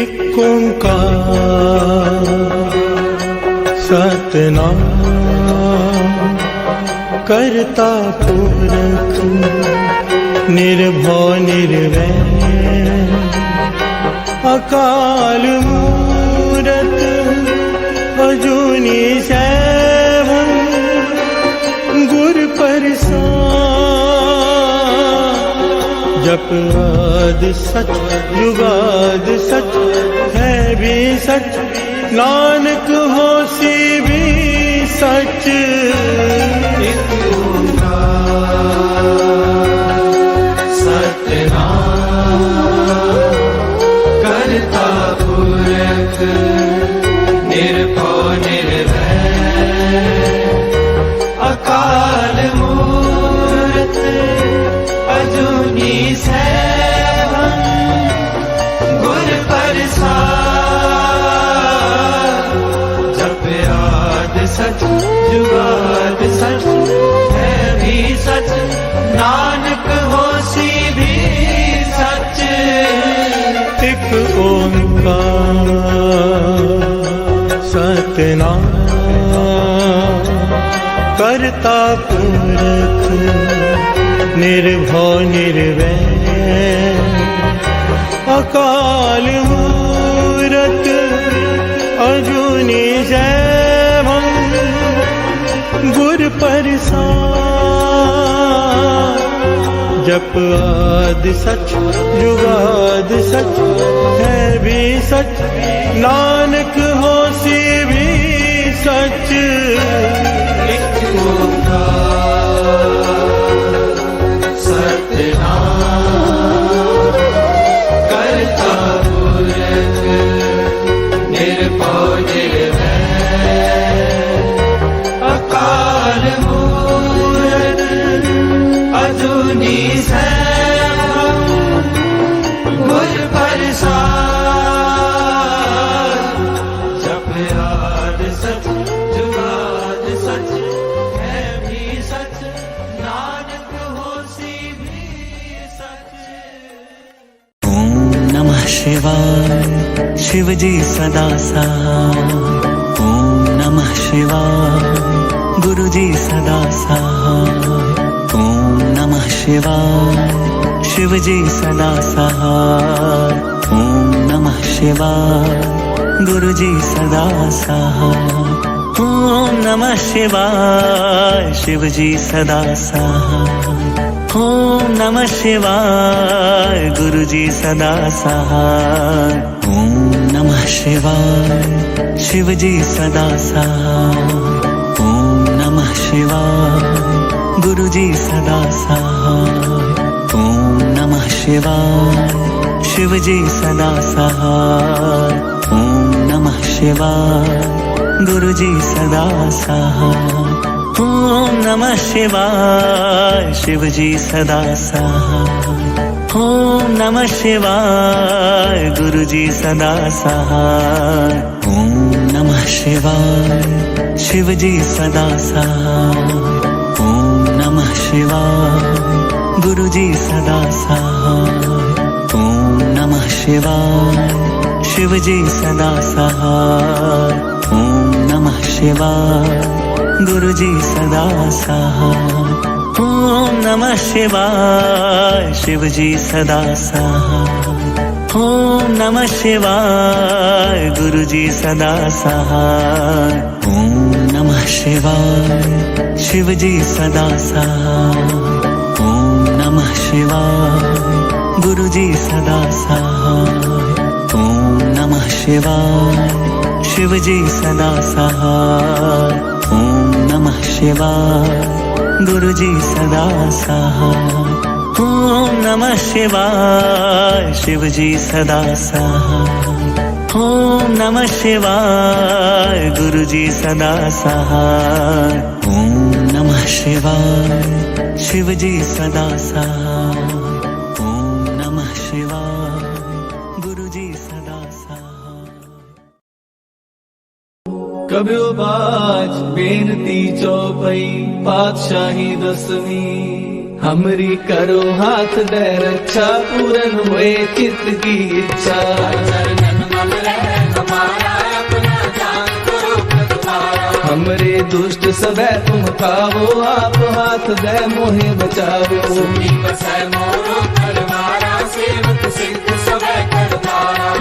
एक ओंकार सतनाम करता पुरख निर्भव निर्वैर अकाल मूरत अजूनी सैभं गुर प्रसाद जप आदि सच जुगाद सच है भी सच नानक होसी भी सच सतनाम करता पुरख निर्भव निर्वैर अकाल मूरत अजूनी सैभं गुर प्रसाद जप आद सच जुगाद सच है भी सच नानक होसी भी सच एक ओंकार सतनाम करता पुरख निर्भव निर्वैर अकाल मूरत अजूनी सैभं गुर प्रसाद जप आद सच जुगाद सच है भी सच नानक होसी भी सच एक ओंकार सतनाम करता पुरख निर्भव निर्वैर अकाल मूरत अजूनी सैभं गुर प्रसाद जप आद सच जुगाद सच है भी सच नानक होसी भी सच। ओम नमः शिवाय शिवजी सदा सहाय। ओम नमः शिवाय गुरुजी सदा सहाय। ओम नमः शिवाय शिवजी सदा सहाय। ओम नमः शिवाय गुरुजी सदा सहाय। ओम नमः शिवाय शिवजी सदा सहाय। ओम नमः शिवाय गुरुजी सदा सहाय। ओम नमः शिवाय शिवजी सदा सहाय। ओम नमः शिवाय गुरुजी सदा सहाय। ओम नमः शिवाय शिवजी सदा सहाय। ओम नमः शिवाय गुरुजी सदा सहाय। ओम नमः शिवाय शिवजी सदा सहाय। ओम नमः शिवाय गुरुजी सदा सहाय। ओम नमः शिवाय शिवजी सदा सहाय। ओम नमः शिवाय गुरुजी सदा सहाय। ओम नमः शिवाय शिवजी सदा सहाय। ओम नमः शिवाय गुरुजी सदा सहाय। ओम नमः शिवाय शिवजी सदा सहाय। ओम नमः शिवाय गुरुजी सदा सहाय। ओम नमः शिवाय शिवजी सदा सहाय। ओम नमः शिवाय गुरुजी सदा सहाय। ओम नमः शिवाय शिवजी सदा सहाय। ओम नमः शिवाय गुरुजी सदा सहाय। ओम नमः शिवाय शिवजी सदा सहाय। ओम नमः शिवाय गुरुजी सदा सहाय। ओम नमः शिवाय शिवजी सदा सहाय। ओम नमः शिवाय गुरुजी सदा सहाय। कब्यो बाज बेनती चौपई पातशाही दसवीं हमरी करो हाथ दे रक्षा पूरन हुए चित्त की इच्छा। हमरे दुष्ट सबे तुम खावो, आप हाथ दे मोहे बचावो।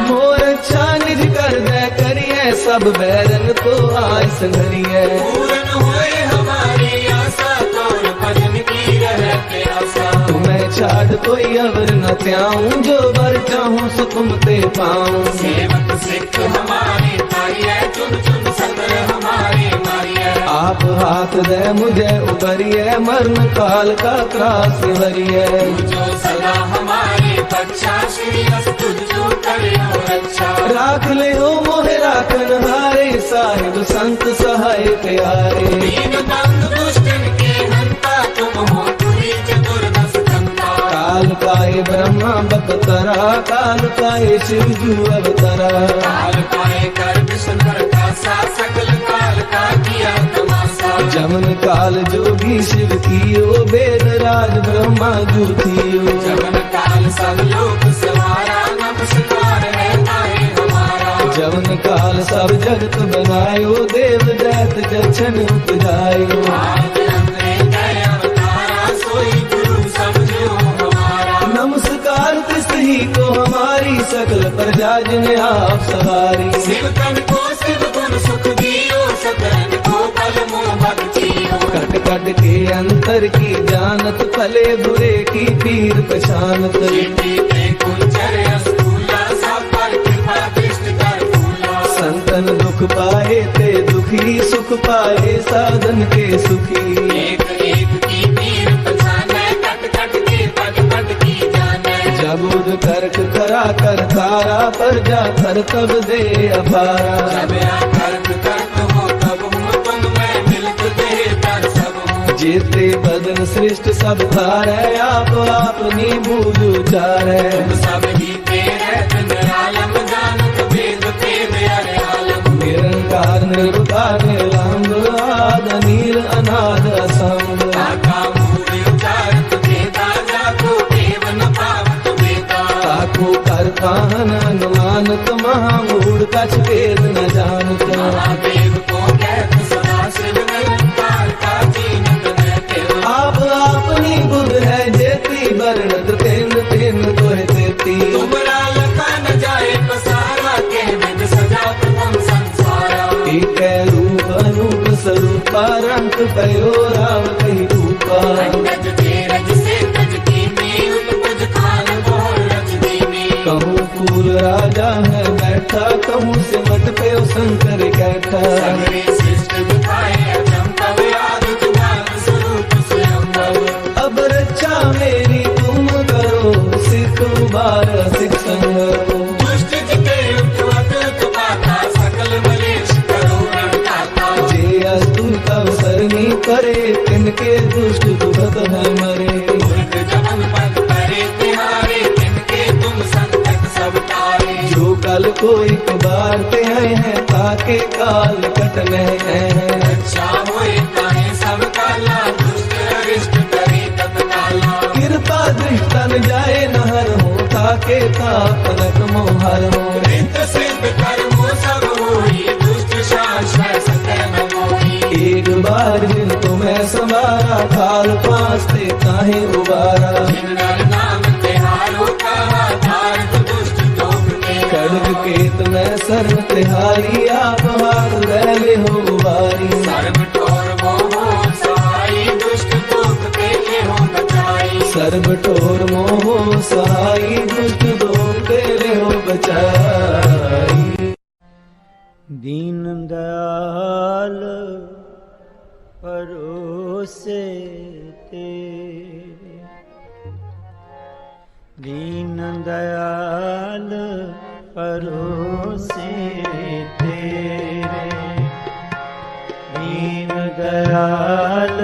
मोर अच्छा निज कर दे करिए, सब बैरन को आय संगरिए। तुम्हें छाड़ कोई अवर न त्याऊं, जो बर चाहूं सो तुम ते पाऊं। आप हाथ दे मुझे उबरिए, मरण काल का त्रास वरिए। राख ले हो मोहे राखन हारे, साहिब संत सहाय प्यारे। काल काए ब्रह्मा बपतरा, काल काए शिव जू अवतरा। जमन काल जोगी शिव कियो, वेद राज ब्रह्मा जू थियो। जमन काल सब जगत बनायो, देव दैत जछन उपजायो। नमस्कार तिस ही को हमारी, सकल प्रजा जिन आप सवारी। कट कट के अंतर की जानत, भले बुरे की पीर पहचानत। संतन दुख पाए ते दुखी, सुख पाए साधन के सुखी। जबूद कर्क करा कर तारा, पर जा कर तब दे अपारा। जेते बदन सृष्ट सब थारे, आप अपनी बूझ उचारे। निरंकार निर्विकार निरंग, आद नील अनाद असंग। ताको कर काहन अनुमानत, महामूढ़ कछ वेद न जानत। आप अपनी बुध है जेती, बरनत तेन तेन तोहे तेती। एक रूप अनूप स्वरूपा, रंग पयो राम कही रूपा। कहूँ फूल राजा है बैठा, कहूँ सिमट पे शंकर कैठा। अब रक्षा मेरी तुम करो, सिख उबार सिख संगरो। जे अस्तुल तब सरनी करे, तिनके दुष्ट दुखत है मरे। जो कल को एक बार ते आए हैं, ताके काल कटने हैं। कृपा दृष्टन जाए नहर हो, ताके तापनक मोहर हो। एक बार जिन तुम्हें संवारा, काल पास ते काहे उबारा। खड्ग केत में सर्व तिहारी, आप हाथ ले हो उबारी। सर्व ठोर मोह सहाई, दुष्ट दोष तेरे हो बचाई। दीन दयाल परोसे तेरे, दीन दयाल परोसे तेरे। दीन दयाल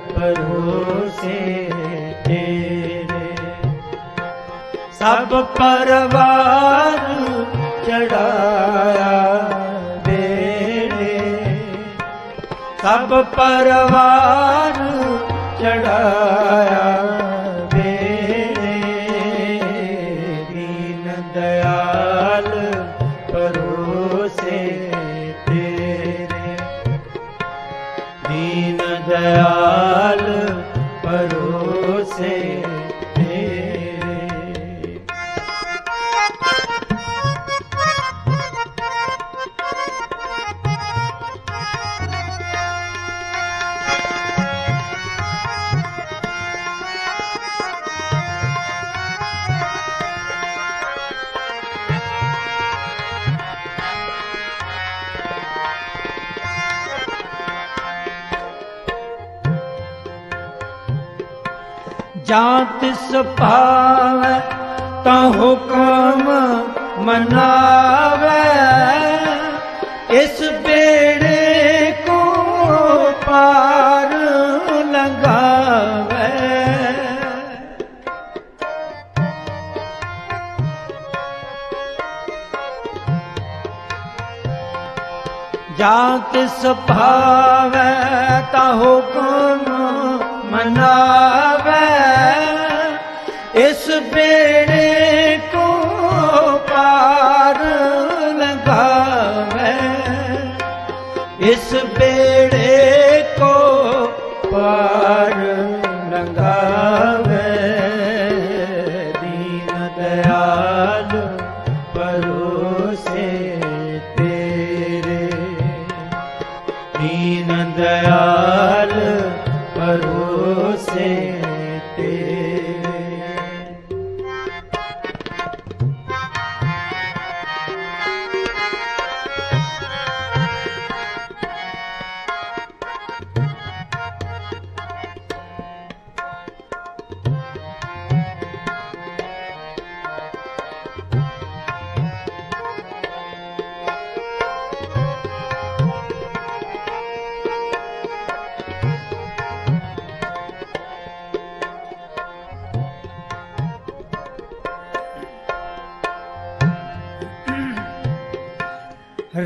परोसे तेरे। सब परवार चढ़ाया बेड़े, सब परवार चढ़ाया बेड़े। दीन दयाल परोसे तेरे। जात सभावै ता हुक्म मनावै, इस बेड़े को पार लगावै। जात सभावै ता हुक्म मनावै, इस बेड़े को पार लगावै, इस बेड़े को पार लगावै। दीन दयाल परोसे तेरे, दीन दयाल परोसे तेरे।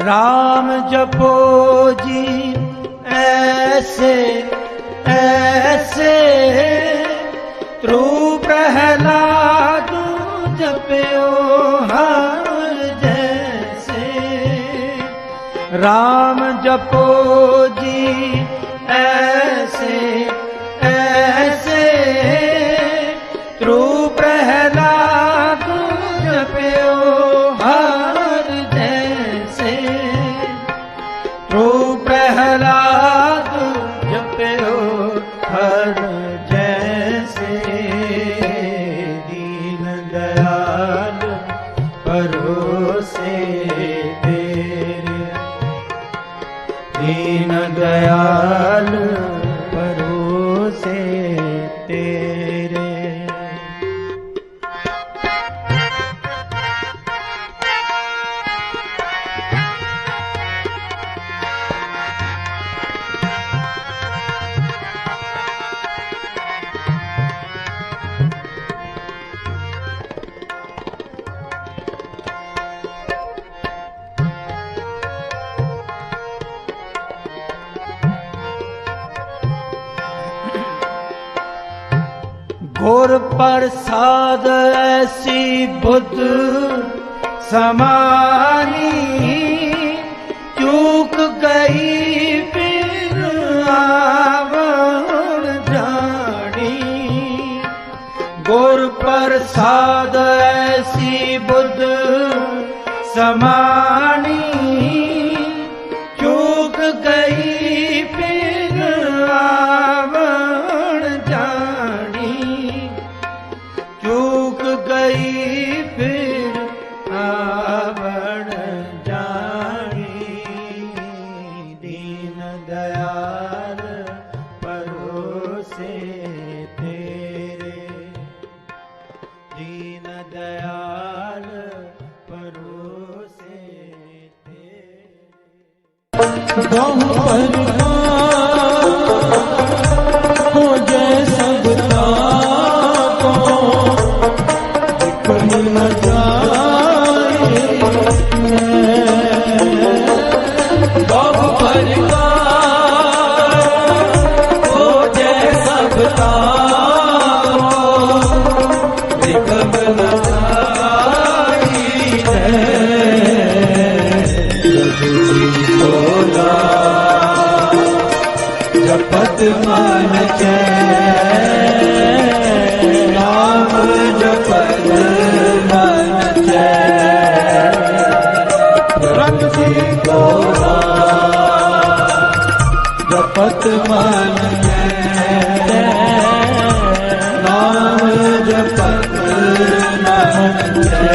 राम जपो जी ऐसे ऐसे, त्रु प्रहलाद जपयो हर जैसे। राम जपो जी ऐसे ऐसे, त्रु प्रहलाद जपयो हर जैसे, त्रु प्रहलाद जपयो हर जैसे। दीन दयाल परोसे तेरे, दीन दयाल परोसे तेरे। गुर प्रसाद ऐसी बुद्ध समानी, चूक गई फिर आवण जानी। गुर प्रसाद ऐसी बुद्ध समानी, चूक गई फिर आवण जानी, चूक गई फिर आवण जानी। दीन दयाल परोसे तेरे, दीन दयाल परोसे तेरे। बहु हो जय सबका को, कोई न जाए। बहु हो जय सबका को, न जाए। जपत मन चैन, नाम जपत मन चैन। रति तोरा जपत मन चैन, नाम जपत मन चैन।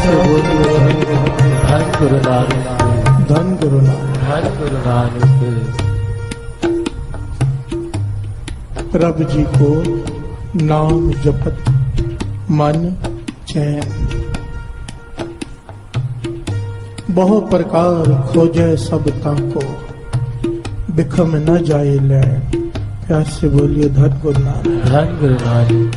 से बोलिए धन गुरु नानक, धन गुरु नानक। धन गुरु नानक। प्रभु जी को नाम जपत मन चैन, बहु प्रकार खोजे सब ताको, बिखम न जाए लैन। प्यार से बोलिए धन गुरु नानक, धन गुरु नानक।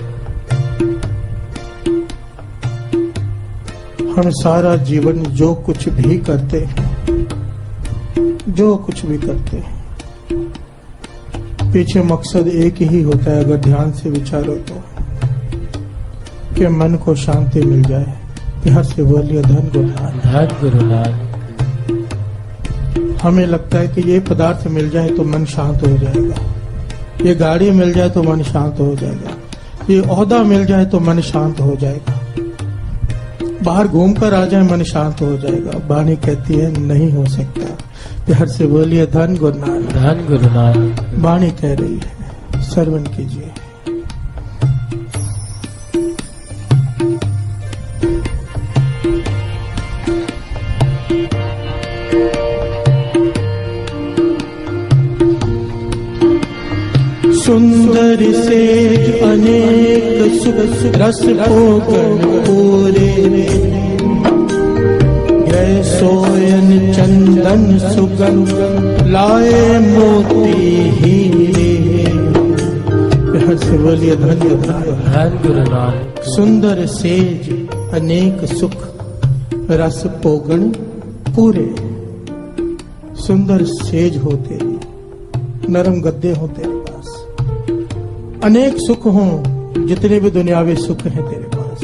हम सारा जीवन जो कुछ भी करते हैं, जो कुछ भी करते हैं, पीछे मकसद एक ही होता है, अगर ध्यान से विचारो तो, कि मन को शांति मिल जाए। प्यार से बोलिए धन गुरु नानक, धन गुरु नानक। हमें लगता है कि ये पदार्थ मिल जाए तो मन शांत हो जाएगा, ये गाड़ी मिल जाए तो मन शांत हो जाएगा, ये ओहदा मिल जाए तो मन शांत हो जाएगा, बाहर घूमकर आ जाए मन शांत हो जाएगा। वाणी कहती है नहीं हो सकता। प्यार से बोलिए धन गुरु नानक, धन गुरु नानक। वाणी कह रही है, श्रवण कीजिए। सुंदर से अनेक सुख रस पोगण पूरे, गए सोयन चंदन सुगंध लाए मोती हीरे। प्यार से बोलिए धन गुरु नानक, धन गुरु नानक। सुंदर सेज अनेक सुख रस पोगण पूरे, सुंदर सेज होते, नरम गद्दे होते, अनेक सुख हों, जितने भी दुनियावी सुख हैं तेरे पास,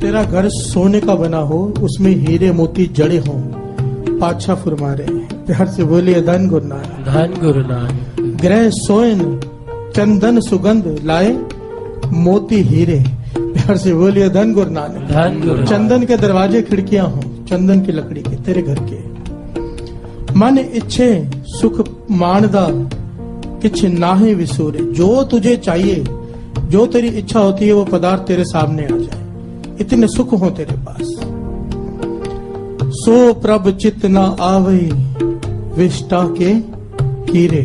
तेरा घर सोने का बना हो, उसमें हीरे मोती जड़े हों, पातशाह फरमा रहे हैं। प्यार से बोलिए धन गुरु नानक, धन गुरु नानक। ग्रह सोयन चंदन सुगंध लाए मोती हीरे। प्यार से बोलिए धन गुरु नानक, धन गुरु। चंदन के दरवाजे खिड़कियां हों, चंदन की लकड़ी के तेरे घर के, मन इच्छे सुख मानदा किछ नाहे विसूरे। जो तुझे चाहिए, जो तेरी इच्छा होती है, वो पदार्थ तेरे सामने आ जाए, इतने सुख हो तेरे पास। सो प्रभ चित न आवे विष्टा के कीरे।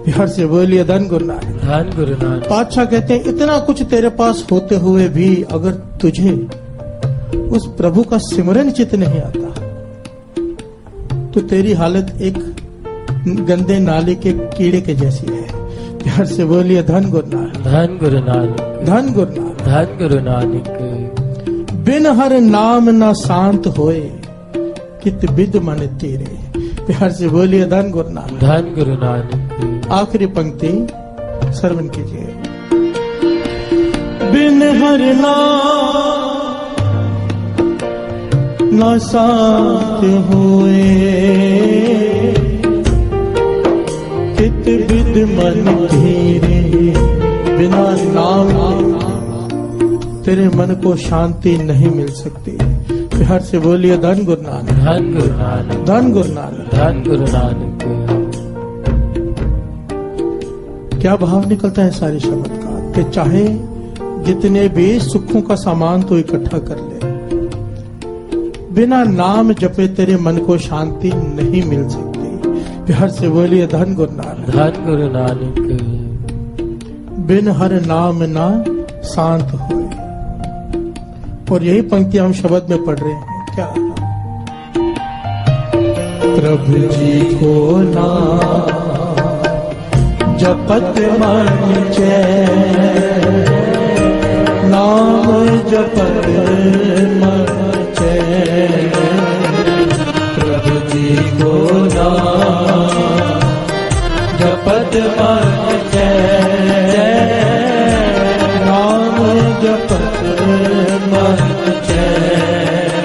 प्यार से बोलिए धन गुरु नानक, धन गुरु नानक। पातशाह कहते हैं इतना कुछ तेरे पास होते हुए भी अगर तुझे उस प्रभु का सिमरन चित नहीं आता, तो तेरी हालत एक गंदे नाले के कीड़े के जैसी है। प्यार से बोलिए धन गुरु नानक, धन गुरु नानक। धन गुरु नानक। धन गुरु नानक। बिन हर नाम न शांत होए, कित बिद मन तेरे। प्यार से बोलिए धन गुरु नानक, धन गुरु नानक। आखिरी पंक्ति श्रवण कीजिए। बिन हर नाम न शांत होए, कित बिद मन तेरे। बिना नाम के तेरे मन को शांति नहीं मिल सकती। प्यार से बोलिए धन गुरु नानक, धन गुरु नानक। धन गुरु नानक, धन गुरु नानक। क्या भाव निकलता है सारे शब्द का, कि चाहे जितने भी सुखों का सामान तो इकट्ठा कर ले, बिना नाम जपे तेरे मन को शांति नहीं मिल सकती। प्यार से बोलिए धन गुरु नानक, धन गुरु नानक। बिन हर नाम ना शांत होए। और यही पंक्ति हम शब्द में पढ़ रहे हैं। क्या प्रभु जी को नाम जपत मन चैन, नाम जपत मन चैन। प्रभु जी को नाम जपत मन चैन, नाम जपत मन चैन।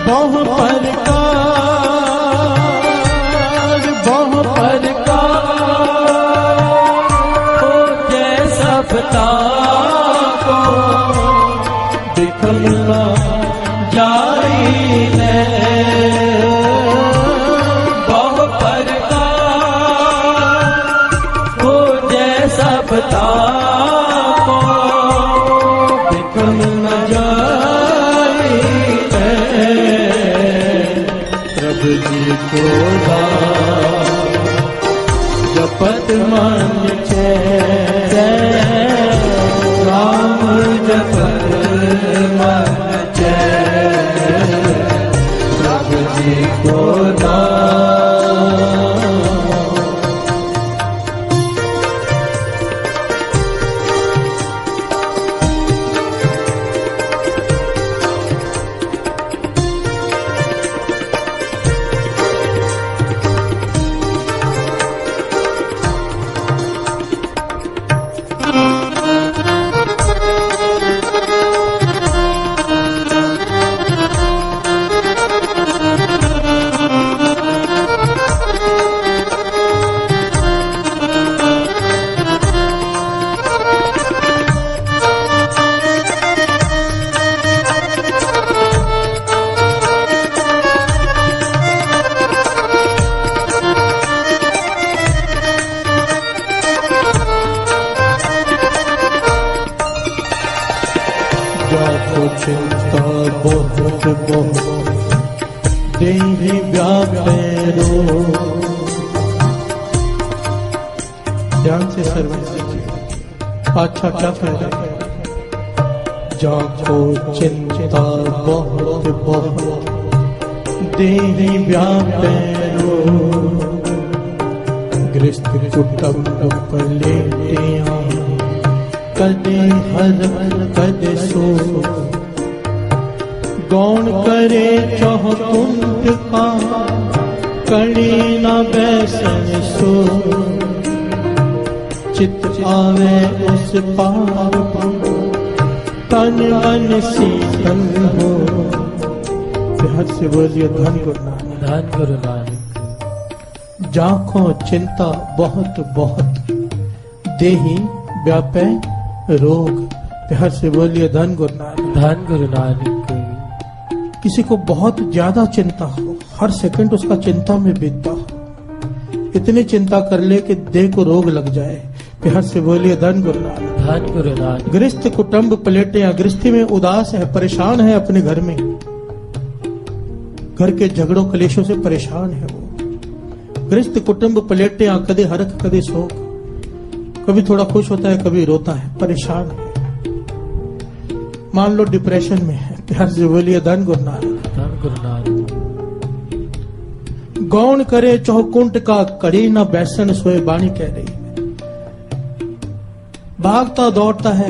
बहु प्रकार हो जैसा पता को दिखला जाई ले। बहु प्रकार हो जैसा पता को दिखल न जा चिंता बहुत बहुत देहि व्यापेरो। ध्यान से सर्वण कीजिए। अच्छा क्या फायदा? जाको चिंता बहुत बहुत देहि व्यापेरो। गृहस्थ कुटुंब पलेटियां कदे हर कदे सो। गौण करे चौह कुंठ का कड़ी न बैसन सो। चित आवे उस पार तन मन शीतल हो। बिहार से बोलिए धन गुरु नानक। धन गुरु नानक। जाखों चिंता बहुत बहुत देहि व्यापे रोग। बिहार से बोलिए धन गुरु नानक। धन गुरु नानक। किसी को बहुत ज्यादा चिंता हो, हर सेकंड उसका चिंता में बीतता हो, इतनी चिंता कर ले कि देह को रोग लग जाए। बिहार से बोलिए धन गुरु नानक। धन गुरु नानक। गृहस्थ कुटुंब पलेटे, गृहस्थी में उदास है, परेशान है अपने घर में, घर के झगड़ों कलेशों से परेशान है वो। गृहस्थ कुटुंब पलेटे, कदे हरख कदे शोक, कभी थोड़ा खुश होता है कभी रोता है, परेशान है। मान लो डिप्रेशन में है। प्यार से बोलिए धन गुरु नानक। धन गुरु नानक। गौण करे चौकुंठ का कड़ी न बैसन सोए। बाणी कह रही है, भागता दौड़ता है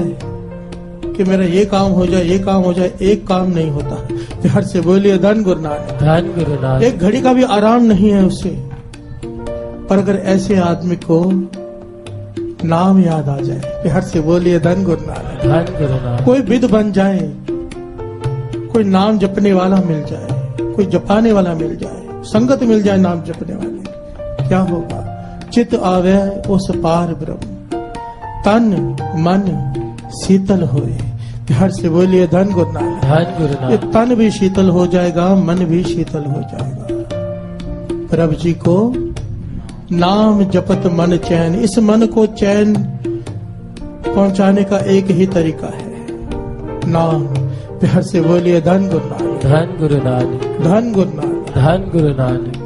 कि मेरा ये काम हो जाए, ये काम हो जाए, एक काम नहीं होता। प्यार से बोलिए धन गुरु नानक। धन गुरु नानक। एक घड़ी का भी आराम नहीं है उसे। पर अगर ऐसे आदमी को नाम याद आ जाए, प्यार से बोलिए धन गुरु नानक। धन गुरु नानक। कोई विद बन जाए, कोई नाम जपने वाला मिल जाए, कोई जपाने वाला मिल जाए, संगत मिल जाए नाम जपने वाले, क्या होगा? चित आवे उस पार ब्रह्म, तन मन शीतल होए। प्यार से बोलिए धन गुरु नानक। धन गुरु ये नानक। तन भी शीतल हो जाएगा, मन भी शीतल हो जाएगा। प्रभु जी को नाम जपत मन चैन। इस मन को चैन पहुंचाने का एक ही तरीका है, नाम। प्यार से बोलिए धन गुरु नानक। धन गुरु नानक। धन गुरु नानक। धन गुरु नानक।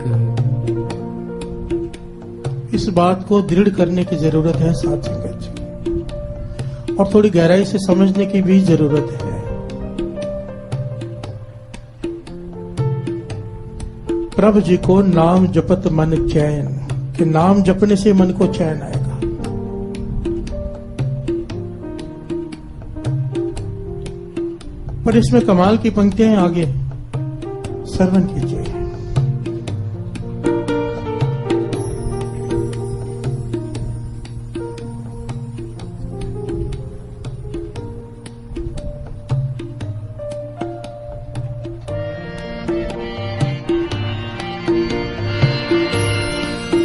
इस बात को दृढ़ करने की जरूरत है साथ संगत जी, और थोड़ी गहराई से समझने की भी जरूरत है। प्रभु जी को नाम जपत मन चैन, कि नाम जपने से मन को चैन आएगा। पर इसमें कमाल की पंक्तियां आगे, श्रवण कीजिए।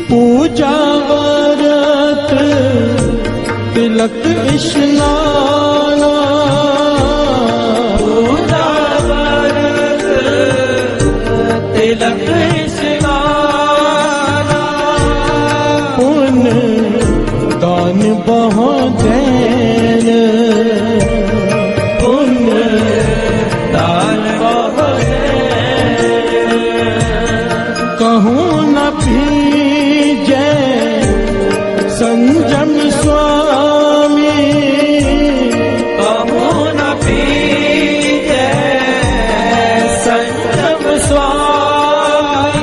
पूजा व्रत तिलक स्नान, पूजा व्रत तिलक स्नान, पुण्य दान बहु दैन, पुण्य दान बहु दैन, कहूँ न पीजे संजम स्वामी, कहूँ न पीजे संजम स्वामी,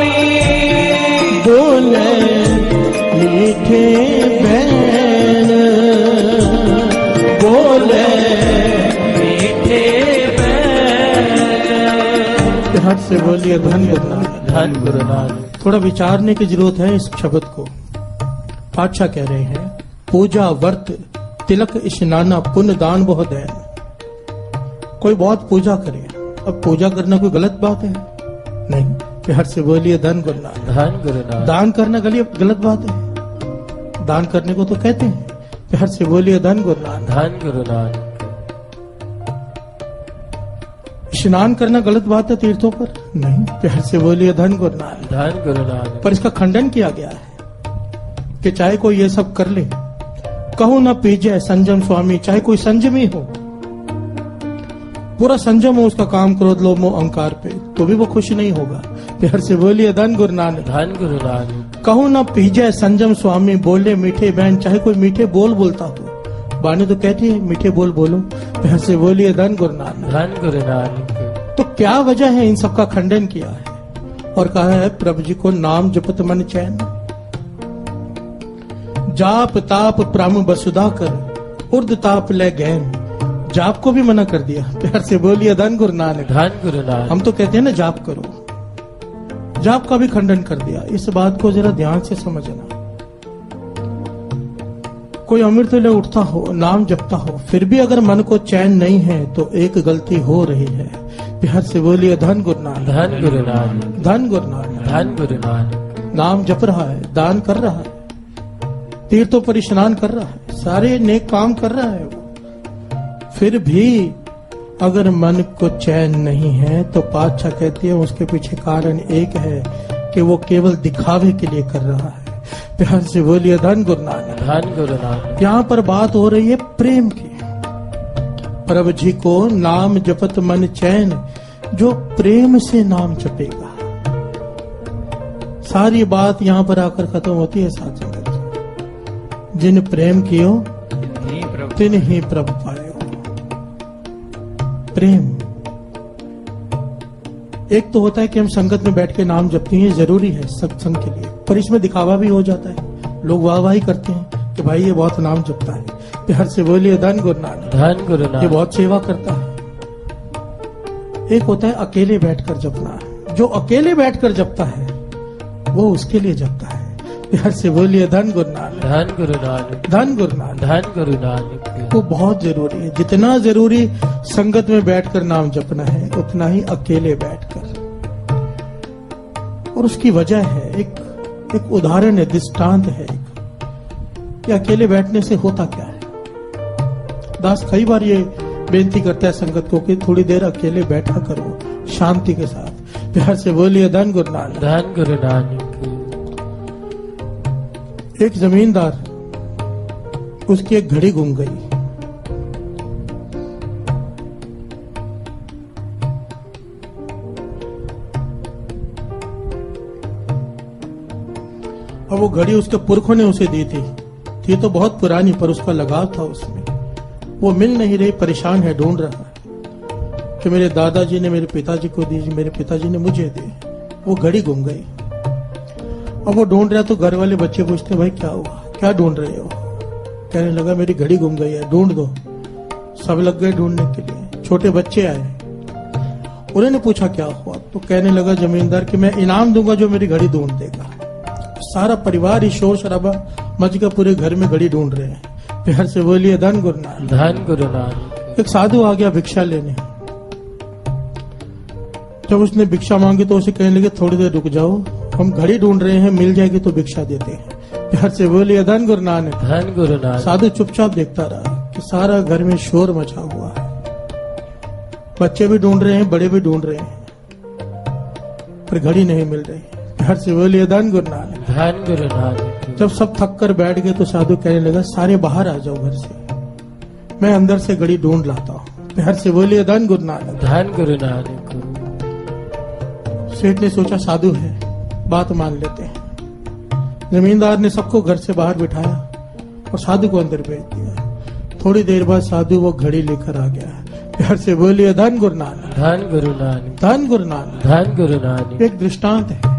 हट से बोलिए धन गुरु नानक। धन गुरु नानक। थोड़ा विचारने की जरूरत है इस शब्द को। पातशाह कह रहे हैं पूजा वर्त तिलक स्नाना पुण्य दान बहुत है। कोई बहुत पूजा करे, अब पूजा करना कोई गलत बात है? नहीं। प्यार से बोलिए धन गुरु नानक। धन गुरु नानक। दान करना गलत बात है? दान करने को तो कहते हैं। प्यार से बोलिए धन गुरु नानक। धन गुरु नानक। स्नान करना गलत बात है तीर्थों पर? नहीं। प्यार से बोलिए धन गुरु नानक। धन गुरु नानक। पर इसका खंडन किया गया है कि चाहे कोई ये सब कर ले, कहूं न पीजे संजम स्वामी, चाहे कोई संजमी हो, पूरा संजम हो उसका काम क्रोध लोभ मोह अहंकार पे, तो भी वो खुश नहीं होगा। प्यार से बोलिए धन गुरु नानक। धन गुरु नानक। कहूं न पीजे संजम स्वामी, बोले मीठे बहन, चाहे कोई मीठे बोल बोलता हो, बानी तो कहती है मीठे बोल बोलो। प्यार से बोलिए धन गुरु नानक। धन गुरु नानक। तो क्या वजह है इन सब का खंडन किया है और कहा है प्रभु जी को नाम जपत मन चैन, जाप ताप प्राम वसुधा कर, उर्द ताप ले गैन। जाप को भी मना कर दिया। प्यार से बोलिए धन गुरु नानक। धन गुरु नानक। हम तो कहते हैं ना जाप करो, जाप का भी खंडन कर दिया। इस बात को जरा ध्यान से समझना। कोई अमृत ले उठता हो, नाम जपता हो, फिर भी अगर मन को चैन नहीं है तो एक गलती हो रही है। प्यार से बोलिए धन गुरु नानक। धन गुरु नानक। धन गुरु नानक। धन गुरु नानक। नाम जप रहा है, दान कर रहा है, तीर्थों पर स्नान कर रहा है, सारे नेक काम कर रहा है वो, फिर भी अगर मन को चैन नहीं है तो पातशाह कहती है उसके पीछे कारण एक है कि वो केवल दिखावे के लिए कर रहा है। प्यार से बोलिए धन गुरु नानक। धन गुरु नानक। यहाँ पर बात हो रही है प्रेम की। प्रभु जी को नाम जपत मन चैन, जो प्रेम से नाम जपेगा। सारी बात यहाँ पर आकर खत्म होती है साथ संगत। जिन प्रेम कियो तिन ही प्रभु पायो। प्रेम एक तो होता है कि हम संगत में बैठ के नाम जपते हैं, जरूरी है सत्संग के लिए, पर इसमें दिखावा भी हो जाता है। लोग वाहवाही करते हैं कि भाई ये बहुत नाम जपता है। प्यार से बोलिए धन गुरु नानक। धन गुरु नानक। ये बहुत सेवा करता है। एक होता है अकेले बैठकर जपना। जो अकेले बैठकर जपता है वो उसके लिए जपता है। प्यार से बोलिए धन गुरु नानक। धन गुरु नानक। धन गुरु नानक। धन गुरु नानक। वो बहुत जरूरी है। जितना जरूरी संगत में बैठकर नाम जपना है उतना ही अकेले बैठकर। और उसकी वजह है, एक उदाहरण है, दृष्टांत है कि अकेले बैठने से होता क्या है। दास कई बार ये बेनती करता है संगत को कि थोड़ी देर अकेले बैठा करो शांति के साथ। प्यार से बोलिए धन गुरु नानक। धन गुरु नानक। एक जमींदार, उसकी एक घड़ी गुम गई। और वो घड़ी उसके पुरखों ने उसे दी थी तो बहुत पुरानी, पर उसका लगाव था उसमें। वो मिल नहीं रही, परेशान है, ढूंढ रहा है कि मेरे दादाजी ने मेरे पिताजी को दी, मेरे पिताजी ने मुझे दी। वो घड़ी गुम गई। अब वो ढूंढ रहा तो घर वाले बच्चे पूछते भाई क्या हुआ, क्या ढूंढ रहे हो? कहने लगा मेरी घड़ी गुम गई है, ढूंढ दो। सब लग गए ढूंढने के लिए। छोटे बच्चे आए, उन्होंने पूछा क्या हुआ, तो कहने लगा जमींदार कि मैं इनाम दूंगा जो मेरी घड़ी ढूंढ देगा। सारा परिवार ही शोर शराबा मच गया, पूरे घर में घड़ी ढूंढ रहे हैं। प्यार से बोलिए धन गुरु नानक। धन गुरु नानक। एक साधु आ गया भिक्षा लेने। जब उसने भिक्षा मांगी तो उसे कहने लगे थोड़ी देर रुक जाओ, हम घड़ी ढूंढ रहे हैं, मिल जाएगी तो भिक्षा देते हैं। प्यार से बोलिए धन गुरु नानक। धन गुरु नानक। साधु चुपचाप देखता रहा कि सारा घर में शोर मचा हुआ है। बच्चे भी ढूंढ रहे हैं, बड़े भी ढूंढ रहे हैं, पर घड़ी नहीं मिल रही। प्यार से बोलिए धन गुरु नानक। धन गुरु नानक। जब सब थक कर बैठ गए तो साधु कहने लगा सारे बाहर आ जाओ घर से, मैं अंदर से घड़ी ढूंढ लाता हूँ। प्यार से बोलिए धन गुरु नानक। धन गुरु नानक। सेठ ने सोचा साधु है, बात मान लेते हैं। जमींदार ने सबको घर से बाहर बिठाया और साधु को अंदर भेज दिया। थोड़ी देर बाद साधु वो घड़ी लेकर आ गया। प्यार से बोलिए धन गुरु नानक। धन गुरु नानक। धन गुरु नानक। धन गुरु नानक। एक दृष्टांत है।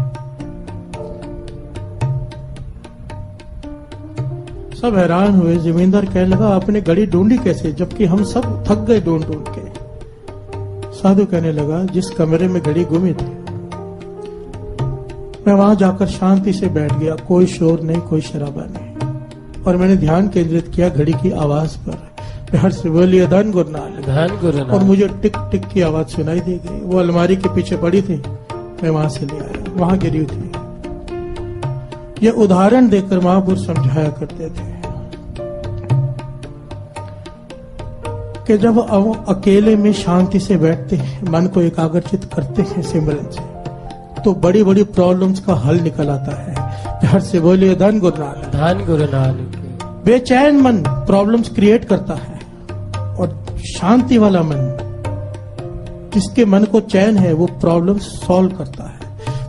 सब हैरान हुए। जमींदार कहने लगा आपने घड़ी ढूंढी कैसे, जबकि हम सब थक गए ढूंढ ढूंढ के। साधु कहने लगा, जिस कमरे में घड़ी गुमी थी मैं वहां जाकर शांति से बैठ गया, कोई शोर नहीं, कोई शराबा नहीं, और मैंने ध्यान केंद्रित किया घड़ी की आवाज पर। हर से बोलिए धन गुरु नानक, धन गुरु नानक। और मुझे टिक टिक की आवाज सुनाई दे गई। वो अलमारी के पीछे पड़ी थी, मैं वहां से ले आया, वहां गिरी थी। ये उदाहरण देकर महापुरुष समझाया करते थे कि जब अकेले में शांति से बैठते हैं, मन को एकाग्रचित करते हैं सिमरन से, तो बड़ी बड़ी प्रॉब्लम्स का हल निकल आता है। हर से बोलिए धन गुरु नानक, धन गुरु नानक। बेचैन मन प्रॉब्लम्स क्रिएट करता है, और शांति वाला मन, जिसके मन को चैन है, वो प्रॉब्लम्स सॉल्व करता है।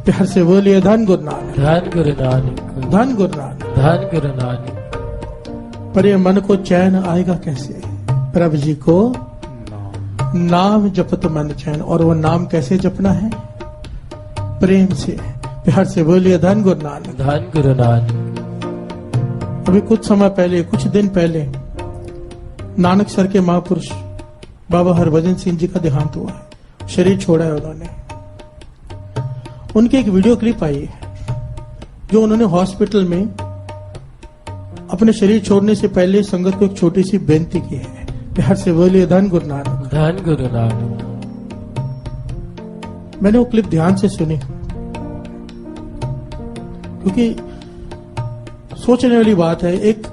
प्यार से बोलिए धन गुरु नानक, धन गुरु नानक, धन गुरु नानक, धन गुरु नानक। पर ये मन को चैन आएगा कैसे? प्रभु जी को नाम जपत मन चैन, और वो नाम कैसे जपना है? प्रेम से। प्यार से बोलिए धन गुरु नानक, धन गुरु नानक। अभी कुछ समय पहले, कुछ दिन पहले नानक सर के महापुरुष बाबा हरभजन सिंह जी का देहांत हुआ है, शरीर छोड़ा है उन्होंने। उनकी एक वीडियो क्लिप आई है जो उन्होंने हॉस्पिटल में अपने शरीर छोड़ने से पहले संगत को एक छोटी सी बेनती की है। प्यार से बोलिए धन गुरु नानक, धन गुरु नानक। मैंने वो क्लिप ध्यान से सुनी, क्योंकि सोचने वाली बात है, एक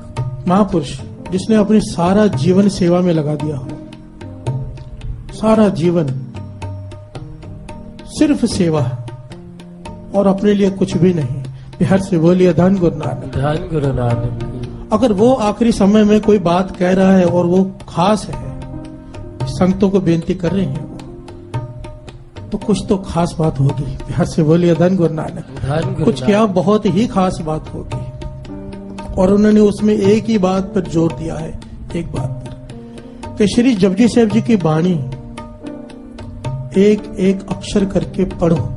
महापुरुष जिसने अपनी सारा जीवन सेवा में लगा दिया हो, सारा जीवन सिर्फ सेवा और अपने लिए कुछ भी नहीं। प्यार से बोलिए धन गुरु नानक, धन गुरु नानक। अगर वो आखिरी समय में कोई बात कह रहा है और वो खास है, संगतों को बेनती कर रहे हैं, तो कुछ तो खास बात होगी। प्यार से बोलिए धन गुरु नानक, धन गुरु कुछ क्या बहुत ही खास बात होगी। और उन्होंने उसमें एक ही बात पर जोर दिया है, एक बात पर, कि श्री जपजी साहब जी की बाणी एक एक अक्षर करके पढ़ो,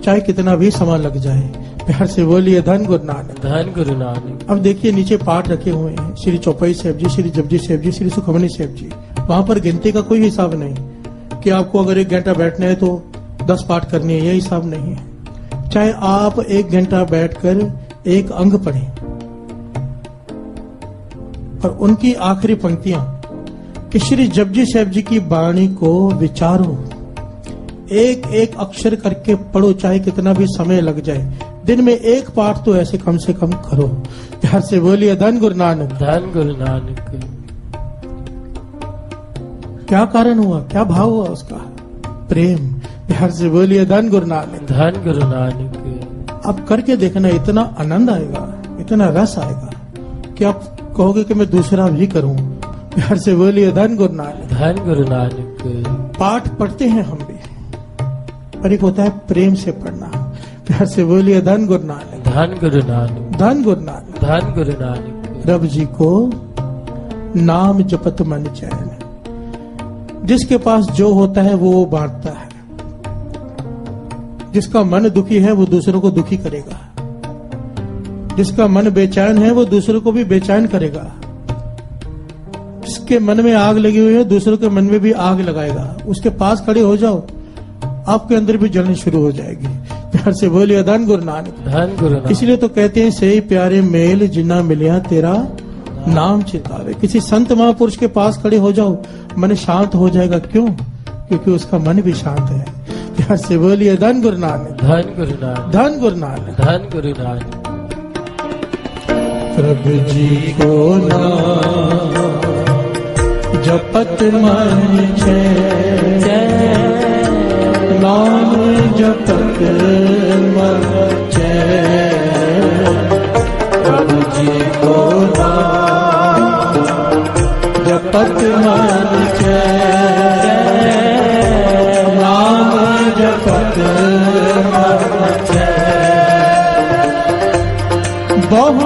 चाहे कितना भी समय लग जाए। प्यार से बोलिए धन गुरु नानक, धन गुरु नानक। अब देखिए नीचे पाठ रखे हुए हैं, श्री चौपाई साहब जी, श्री जपजी साहब जी, श्री सुखमनी साहब जी। वहां पर गिनती का कोई हिसाब नहीं कि आपको अगर 1 घंटा बैठना है तो 10 पाठ करनी है, ये हिसाब नहीं है। चाहे आप 1 घंटा बैठकर एक अंग पढ़ें, और उनकी आखिरी पंक्तियां कि श्री जपजी साहब जी की वाणी को विचारो, एक एक अक्षर करके पढ़ो, चाहे कितना भी समय लग जाए। दिन में एक पाठ तो ऐसे कम से कम करो। प्यार से बोलिए धन गुरु नानक, धन गुरु नानक। क्या कारण हुआ, क्या भाव हुआ उसका? प्रेम। प्यार से बोलिए धन गुरु नानक, धन गुरु नानक। आप करके देखना, इतना आनंद आएगा, इतना रस आएगा कि आप कहोगे कि मैं दूसरा भी करूं। प्यार से बोलिए धन गुरु नानक, धन गुरु नानक। पाठ पढ़ते हैं हम भी, पर एक होता है प्रेम से पढ़ना। प्यार से बोलिए धन गुरु नानक, धन गुरु नानक, धन गुरु नानक। धन गुरु नानक। रब जी को नाम जपत मन चैन, जिसके पास जो होता है वो बांटता है। जिसका मन दुखी है वो दूसरों को दुखी करेगा, जिसका मन बेचैन है वो दूसरों को भी बेचैन करेगा, जिसके मन में आग लगी हुई है दूसरों के मन में भी आग लगाएगा। उसके पास खड़े हो जाओ, आपके अंदर भी जलनी शुरू हो जाएगी। प्यार से बोलिए धन गुरु नानक, धन गुरु नानक। इसलिए तो कहते हैं सही प्यारे मेल जिन्ना मिलिया तेरा नाम चितावे। किसी संत महापुरुष के पास खड़े हो जाओ, मन शांत हो जाएगा। क्यों? क्योंकि उसका मन भी शांत है। प्यार से बोलिए धन गुरु नानक, धन गुरु नानक, धन गुरु नानक, धन गुरु नानक। प्रभु जी को नाम जपत मन चैन, नाम जपत मन चैन। प्रभु जी को नाम जपत मन चैन, नाम जपत मन चैन। बहु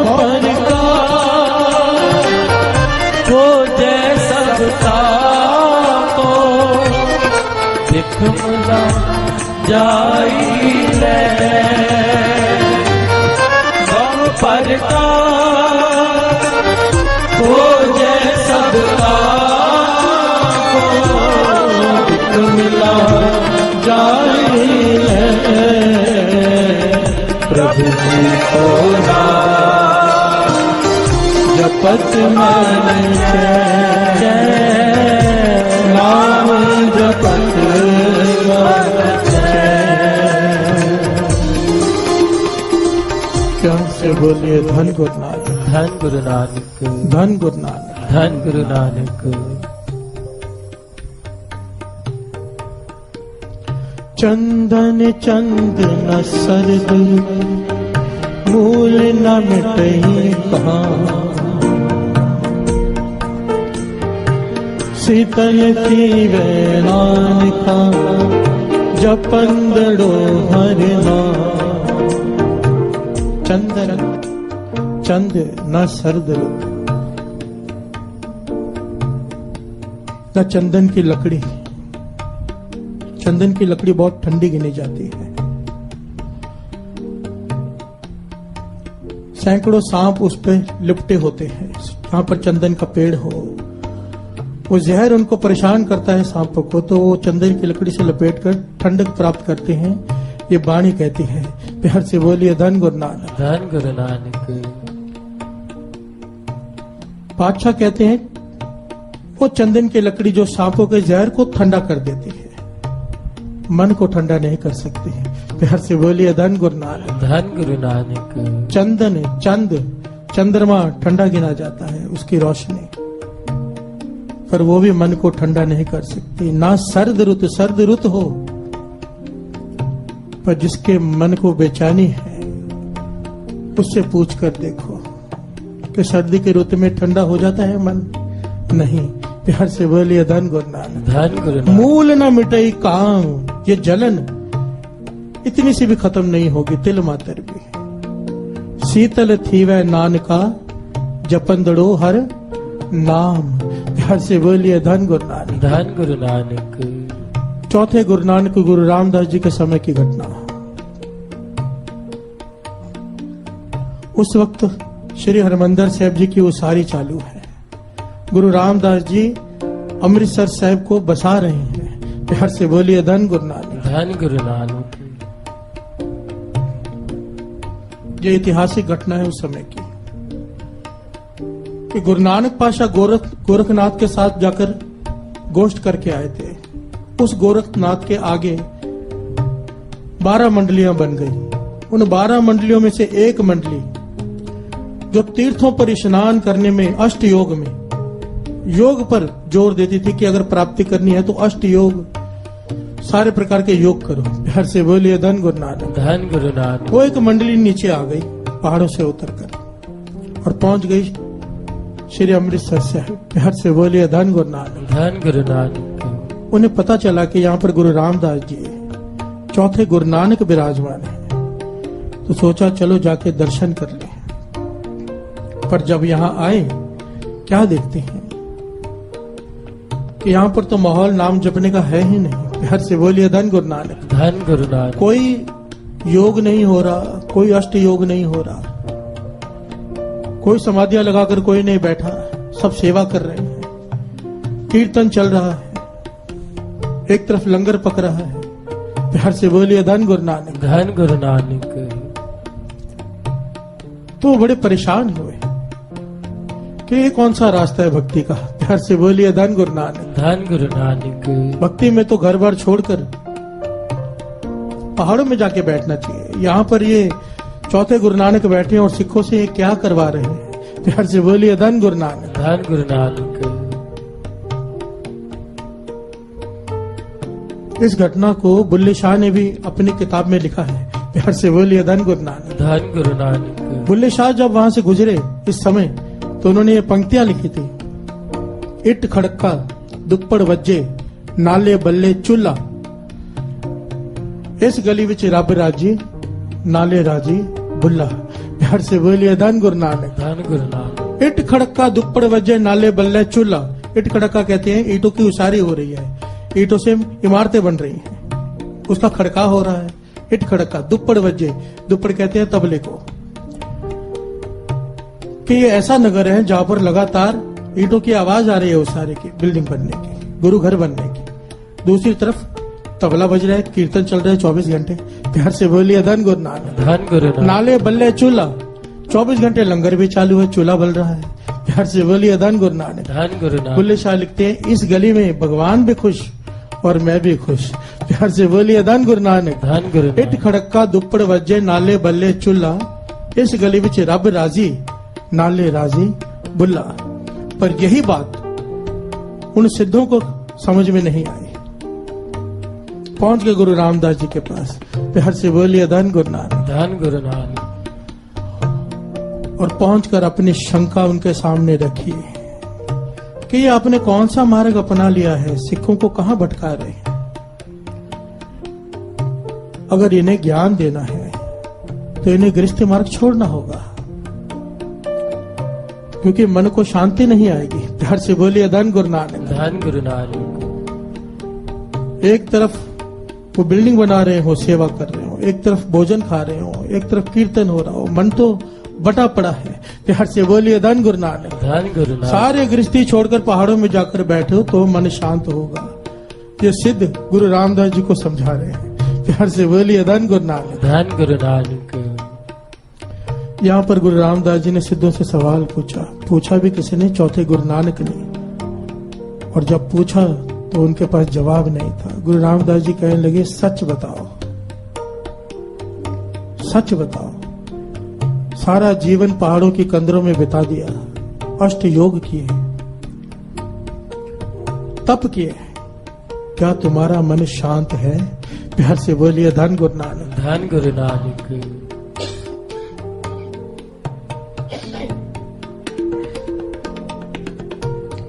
वो जैसा को दिखला जाई ले, गम परता वो जैसा को दिखला जी को नाम जपत मन चैन नाम जपत मन चैन। प्यार से बोलिए धन गुरु नानक, धन गुरु नानक, धन गुरु नानक, धन गुरु नानक। चंदन चंदन सरद मूल न मिटई कहाँ, शीतल थी वै नानका जपंदड़ो हर नाम। चंदन चंद न सरद न चंदन की लकड़ी, चंदन की लकड़ी बहुत ठंडी गिनी जाती है। सैकड़ों सांप उस पे लिपटे होते हैं। जहां पर चंदन का पेड़ हो, वो जहर उनको परेशान करता है सांपों को, तो वो चंदन की लकड़ी से लपेटकर ठंडक प्राप्त करते हैं। ये वाणी कहती है। प्यार से बोलिए धन गुरु नानक, धन गुरु नानक। बादशाह कहते हैं वो चंदन की लकड़ी जो सांपों के जहर को ठंडा कर देती है, मन को ठंडा नहीं कर सकती है। प्यार से बोलिए धन गुरु नानक, धन गुरु नानक। चंदन चंद चंद्रमा ठंडा गिना जाता है, उसकी रोशनी, पर वो भी मन को ठंडा नहीं कर सकती। ना सर्द रुत हो, पर जिसके मन को बेचैनी है उससे पूछ कर देखो कि सर्दी के रुत में ठंडा हो जाता है मन? नहीं। प्यार से बोलिए धन गुरु नानक, धन गुरु नानक। मूल न मिटई काम, ये जलन इतनी सी भी खत्म नहीं होगी, तिल मातर भी। शीतल थी वह नानका जपंदड़ो हर नाम। प्यार से बोलिए धन गुरु नानक, धन गुरु नानक। चौथे गुरु नानक गुरु रामदास जी के समय की घटना। उस वक्त श्री हरमंदिर साहिब जी की उसारी चालू है। गुरु रामदास जी अमृतसर साहिब को बसा रहे हैं। प्यार से बोलिए धन गुरु नानक, धन गुरु नानक। ये ऐतिहासिक घटना है उस समय की कि गुरु नानक पाशा गोरखनाथ के साथ जाकर गोष्ठ करके आए थे। उस गोरखनाथ के आगे 12 मंडलियां बन गई। उन 12 मंडलियों में से एक मंडली जो तीर्थों पर स्नान करने में, अष्ट योग में, योग पर जोर देती थी कि अगर प्राप्ति करनी है तो अष्ट योग, सारे प्रकार के योग करो। प्यार से बोलिए धन गुरु नानक, धन गुरु नानक। वो एक मंडली नीचे आ गई पहाड़ों से उतरकर और पहुंच गई श्री अमृतसर साहिब। प्यार से बोलिए धन गुरु नानक, धन गुरु नानक। उन्हें पता चला कि यहाँ पर गुरु रामदास जी चौथे गुरु नानक विराजमान है, तो सोचा चलो जाके दर्शन कर ले। पर जब यहाँ आए क्या देखते हैं कि यहाँ पर तो माहौल नाम जपने का है ही नहीं। प्यार से बोलिए धन गुरु नानक, धन गुरु नानक। कोई योग नहीं हो रहा, कोई अष्ट योग नहीं हो रहा, कोई समाधियां लगाकर कोई नहीं बैठा, सब सेवा कर रहे हैं, कीर्तन चल रहा है, एक तरफ लंगर पक रहा है। प्यार से बोलिए धन गुरु नानक, धन गुरु नानक। तो बड़े परेशान हुए कि ये कौन सा रास्ता है भक्ति का। प्यार से बोलिए धन गुरु नानक, धन गुरु नानक। भक्ति में तो घर बार छोड़कर पहाड़ों में जाके बैठना चाहिए। यहाँ पर ये चौथे गुरु नानक बैठे हैं और सिखों से ये क्या करवा रहे हैं। प्यार से बोलिए धन गुरु नानक, धन गुरु नानक। इस घटना को बुल्ले शाह ने भी अपनी किताब में लिखा है। प्यार से बोलिए धन गुरु नानक, धन गुरु नानक। बुल्ले शाह जब वहां से गुजरे इस समय, तो उन्होंने ये पंक्तियां लिखी थी। इट खड़का दुप्पड़ वज्जे नाले बल्ले चूल्हा, इस गली विच रब राजी नाले राजी बुल्ला। प्यार से बोलिए धन गुरु नानक, धन गुरु नानक। इट खड़का दुप्पड़ वज्जे नाले बल्ले चूल्हा। इट खड़का कहते हैं ईंटों की उसारी हो रही है, ईंटों से इमारतें बन रही हैं, उसका खड़का हो रहा है। इट खड़का दुप्पड़ वज्जे, दुप्पड़ कहते हैं तबले को, कि ये ऐसा नगर है जहां पर लगातार ईंटों की आवाज आ रही है उसारे की, बिल्डिंग बनने की, गुरु घर बनने की। दूसरी तरफ तबला बज रहा है, कीर्तन चल रहा है 24 घंटे। प्यार से बोलिए धन गुरु नानक। धन गुरु नानक। नाले बल्ले चूल्हा, 24 घंटे लंगर भी चालू है, चूल्हा बल रहा है। प्यार से बोलिए धन गुरु नानक। धन गुरु नानक। बुल्ले शाह लिखते हैं, इस गली में भगवान भी खुश और मैं भी खुश। प्यार से बोलिए धन गुरु नानक। धन गुरु इट नानक। खड़क्का दुप्पड़ वजे नाले बल्ले चूल्हा, इस गली विच रब राजी नाले राजी बुल्ला। पर यही बात उन सिद्धों को समझ में नहीं आई। पहुंच गए गुरु रामदास जी के पास। प्यार से बोलिए धन गुरु नानक। धन गुरु नानक। और पहुंचकर अपनी शंका उनके सामने रखी कि ये आपने कौन सा मार्ग अपना लिया है, सिखों को कहां भटका रहे हैं। अगर इन्हें ज्ञान देना है तो इन्हें गृहस्थ मार्ग छोड़ना होगा, क्योंकि मन को शांति नहीं आएगी। प्यार से बोलिए धन गुरु नानक। धन गुरु नानक। एक तरफ वो बिल्डिंग बना रहे हो, सेवा कर रहे हो, एक तरफ भोजन खा रहे हो, एक तरफ कीर्तन हो रहा हो, मन तो बटा पड़ा है। प्यार से बोलिए धन गुरु नानक। धन गुरु नानक। सारे गृहस्थी छोड़कर पहाड़ों में जाकर बैठे हो तो मन शांत होगा। ये सिद्ध गुरु रामदास जी को समझा रहे हैं। प्यार से बोलिए धन गुरु नानक। धन गुरु नानक। यहाँ पर गुरु रामदास जी ने सिद्धों से सवाल पूछा भी किसी ने, चौथे गुरु नानक ने। और जब पूछा तो उनके पास जवाब नहीं था। गुरु रामदास जी कहने लगे, सच बताओ, सच बताओ। सारा जीवन पहाड़ों की कंदरों में बिता दिया, अष्ट योग किए, तप किए, क्या तुम्हारा मन शांत है? प्यार से बोलिए धन गुरु नानक। धन गुरु नानक।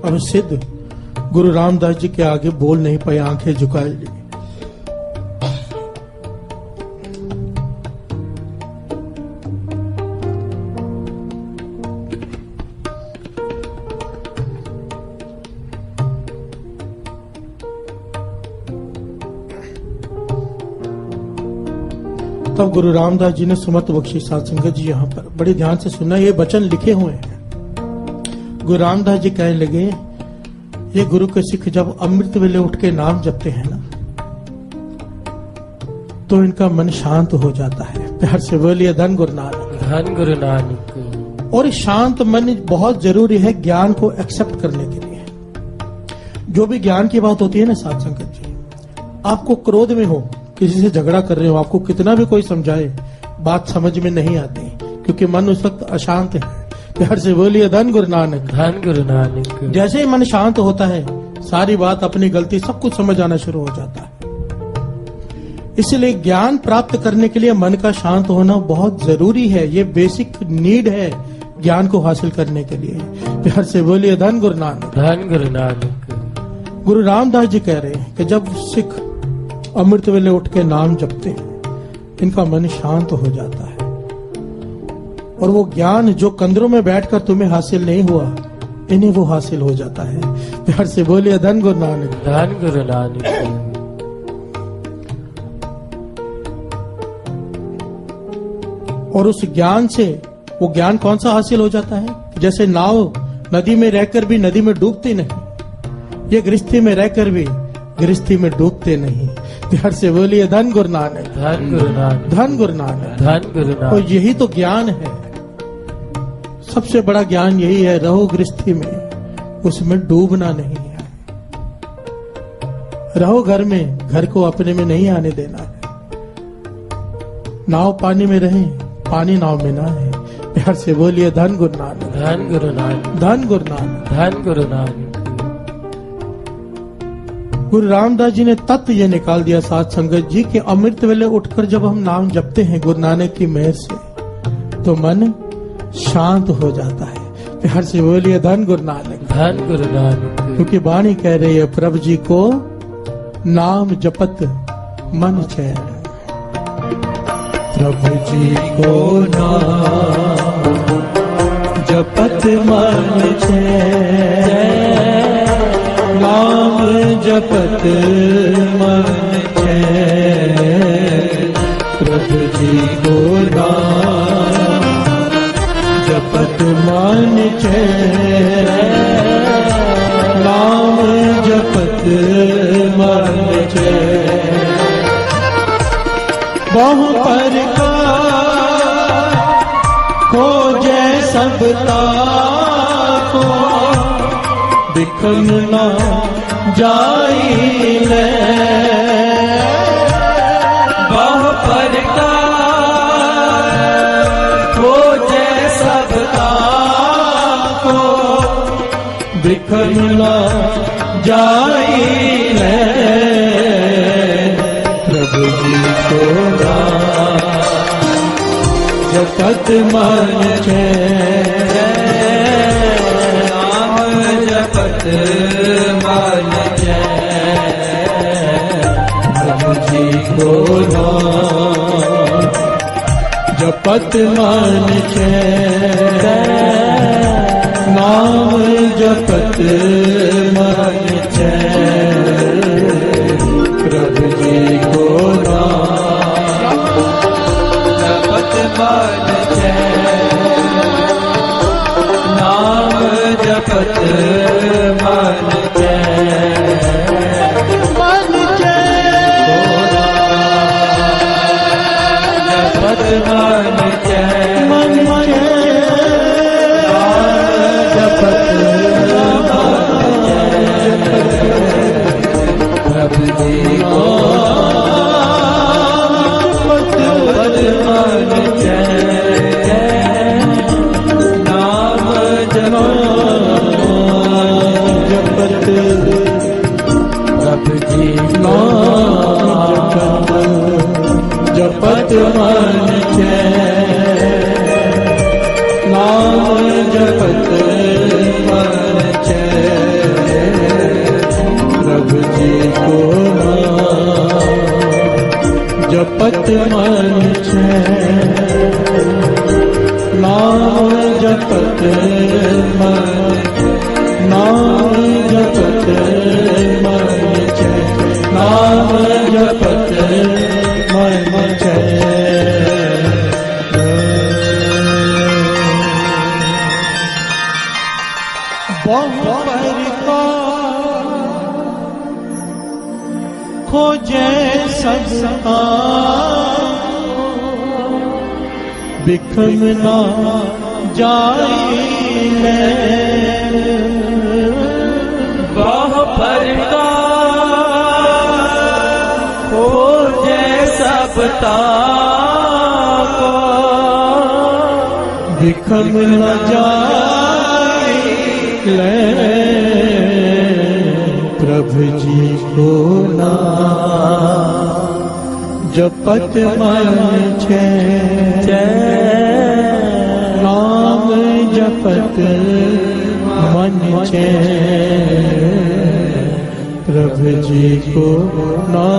और सिद्ध गुरु रामदास जी के आगे बोल नहीं पाए, आंखें झुकाए ली। तब गुरु रामदास जी ने सुमत बख्शी साध संगत जी यहाँ पर बड़े ध्यान से सुनना, ये वचन लिखे हुए हैं। गुरु रामदास जी कहने लगे, ये गुरु के सिख जब अमृत वेले उठ के नाम जपते हैं ना, तो इनका मन शांत हो जाता है। प्यार से बोलिए धन गुरु नानक। धन गुरु नानक। और शांत मन बहुत जरूरी है ज्ञान को एक्सेप्ट करने के लिए। जो भी ज्ञान की बात होती है ना साध संगत जी, आपको क्रोध में हो, किसी से झगड़ा कर रहे हो, आपको कितना भी कोई समझाए बात समझ में नहीं आती, क्योंकि मन उस वक्त अशांत है। प्यार से बोलिए धन गुरु नानक। धन गुरु नानक। जैसे ही मन शांत होता है, सारी बात, अपनी गलती, सब कुछ समझ आना शुरू हो जाता है। इसलिए ज्ञान प्राप्त करने के लिए मन का शांत होना बहुत जरूरी है। ये बेसिक नीड है ज्ञान को हासिल करने के लिए। प्यार से बोलिए धन गुरु नानक। धन गुरु नानक। गुरु रामदास जी कह रहे हैं कि जब सिख अमृत वेले उठ के नाम जपते हैं, इनका मन शांत हो जाता है। और वो ज्ञान जो कंदरों में बैठकर तुम्हें हासिल नहीं हुआ, इन्हें वो हासिल हो जाता है। प्यार से बोलिए धन गुरु नानक। धन गुरु नानक। और उस ज्ञान से, वो ज्ञान कौन सा हासिल हो जाता है? जैसे नाव नदी में रहकर भी नदी में डूबती नहीं, ये गृहस्थी में रहकर भी गृहस्थी में डूबते नहीं। प्यार से बोलिए धन गुरु नानक। धन गुरु नानक। धन गुरु नानक। धन गुरु नानक। और यही तो ज्ञान है, सबसे बड़ा ज्ञान यही है। रहो गृहस्थी में, उसमें डूबना नहीं है। रहो घर में, घर को अपने में नहीं आने देना है। नाव पानी में रहे, पानी नाव में ना है। प्यार से बोलिए धन गुरु नानक। धन गुरु नानक। धन गुरु नानक। धन गुरु नानक। गुरु रामदास जी ने तत्व ये निकाल दिया साध संगत जी कि अमृत वेले उठकर जब हम नाम जपते हैं गुरु नानक की मेहर से, तो मन शांत हो जाता है। प्यार से बोलिए धन गुरु नानक। धन गुरु नानक। क्योंकि वाणी कह रही है, प्रभु जी को नाम जपत मन चैन। प्रभु जी को नाम जपत मन चैन, नाम जपत मन चैन। प्रभु जी को नाम जपत मन चैन, नाम जपत मन चैन। बहु प्रकार खोजे सबता को बिखम ना जाई ले बहु प्रकार खोजे सबता को बिखम ना जाई ले प्रभु जी को जपत मन छे नाम जपत मन छे प्रभु जी को जपत मन छे नाम जपत मन छे प्रभु जी को जपत मन छे नाम जपत मन छे मन छे जपत मन छे मन छे जपत प्रभु जी को जपत मन छे नाम जपत प्रभु जी को जपत मन छे नाम जपत मन छे प्रभु जी को जपत मन छे नाम जपत मन नाम जपत मन छे नाम जपत मन छे बहु प्रकार खोजे सबका बिखम ना जाई ले बहु प्रकार खोजे सबता को बिखम न जाई ले प्रभु जी को ना जपत मन छे नाम जपत मन छे प्रभु जी को ना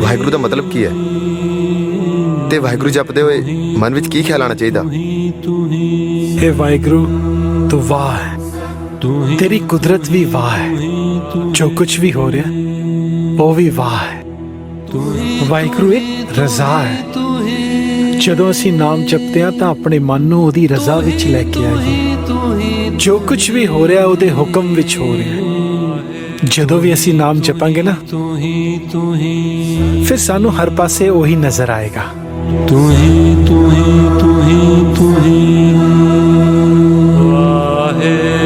वाहिगुरु का मतलब की है ते वाहिगुरु जपदे हुए मन विच की ख्याल आना चाहिए? हे वाहिगुरु तू वाह है, तेरी कुदरत भी वाह है, जो कुछ भी हो रहा वो भी वाह है। वाहिगुरु एक रज़ा है, ਜਦੋਂ ਅਸੀਂ ਨਾਮ ਜਪਦੇ ਹਾਂ ਤਾਂ ਆਪਣੇ ਮਨ ਨੂੰ ਉਹਦੀ ਰਜ਼ਾ ਵਿੱਚ ਲੈ ਕੇ ਆਈਏ। ਜੋ ਕੁਝ ਵੀ ਹੋ ਰਿਹਾ ਉਹਦੇ ਹੁਕਮ ਵਿੱਚ ਹੋ ਰਿਹਾ। ਜਦੋਂ ਵੀ ਅਸੀਂ ਨਾਮ ਜਪਾਂਗੇ ਨਾ ਫਿਰ ਸਾਨੂੰ ਹਰ ਪਾਸੇ ਉਹੀ ਨਜ਼ਰ ਆਏਗਾ। ਤੂੰ ਹੀ ਤੂੰ ਹੀ ਤੂੰ ਹੀ ਤੂੰ ਹੀ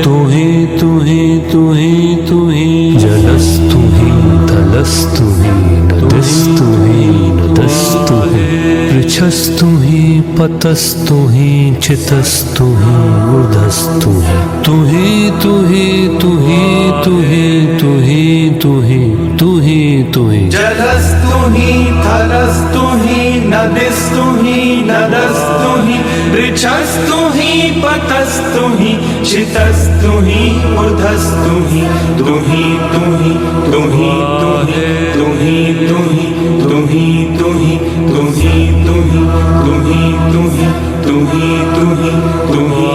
ਤੂੰ ਹੀ ਤੂੰ ਹੀ ਤੂੰ ਹੀ ਤੂੰ ਹੀ ਜਲस्तु ही तलस्तु ही नदस्तु ही नदस्तु ही पृच्छस्तु ही पतस्तु ही चितस्तु ही ऊर्ध्वस्तु ही तू ही तू ही तू ही तू ही तू ही तू ही तू ही तू ही जलस्तु ही थलस्तु ही नदिस्तु ही नदस्तु ही पृच्छस्तु ही पतस्तु ही चितस्तु ही ऊर्ध्वस्तु ही तू ही तू ही तू ही तू ही तू ही तू ही तू ही तू ही तू ही तू ही तू ही तू ही तू ही